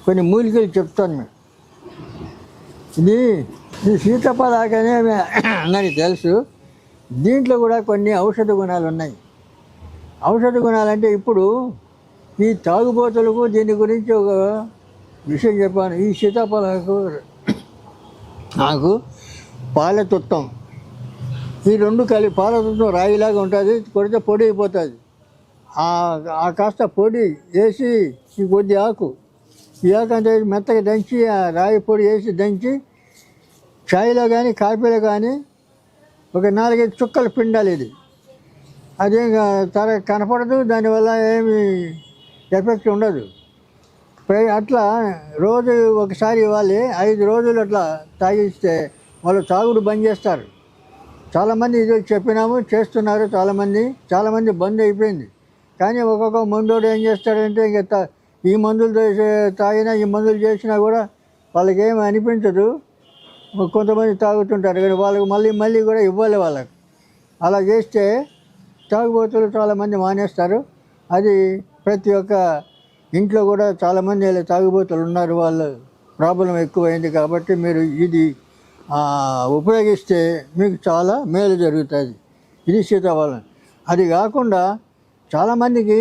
కొన్ని మూలికలు చెప్తాను మీకు. ఇది ఈ సీతాఫలాకనే అందరికి తెలుసు. దీంట్లో కూడా కొన్ని ఔషధ గుణాలు ఉన్నాయి. ఔషధ గుణాలంటే ఇప్పుడు ఈ తాగుబోతులకు దీని గురించి ఒక విషయం చెప్పాను. ఈ సీతాఫలాకు నాకు పాలతుత్తం, ఈ రెండు కలిపి పాలతుత్తం రాయిలాగా ఉంటుంది, కొడితే పొడి అయిపోతుంది. ఆ కాస్త పొడి వేసి ఈ కొద్ది ఆకు, ఈ ఆకు అంతా మెత్తగా దంచి ఆ రాయి పొడి వేసి దంచి చాయ్లో కానీ కాఫీలో కానీ ఒక 4-5 చుక్కలు పిండాలి. ఇది అదేం కనపడదు, దానివల్ల ఏమి ఎఫెక్ట్ ఉండదు. అట్లా రోజు ఒకసారి ఇవ్వాలి. 5 రోజులు అట్లా తాగిస్తే వాళ్ళు తాగుడు బంద్ చేస్తారు. చాలామంది ఇది చెప్పినాము, చేస్తున్నారు. చాలామంది బంద్ అయిపోయింది. కానీ ఒక్కొక్క మందోడు ఏం చేస్తాడంటే ఇంకా ఈ మందులు తాగినా ఈ మందులు చేసినా కూడా వాళ్ళకి ఏమి అనిపించదు. కొంతమంది తాగుతుంటారు, కానీ వాళ్ళకి మళ్ళీ కూడా ఇవ్వాలి వాళ్ళకి. అలా చేస్తే తాగుబోతులు చాలామంది మానేస్తారు. అది ప్రతి ఒక్క ఇంట్లో కూడా చాలామంది తాగుబోతులు ఉన్నారు, వాళ్ళు ప్రాబ్లం ఎక్కువైంది. కాబట్టి మీరు ఇది ఉపయోగిస్తే మీకు చాలా మేలు జరుగుతుంది. ఇది సీతాఫలం. అది కాకుండా చాలామందికి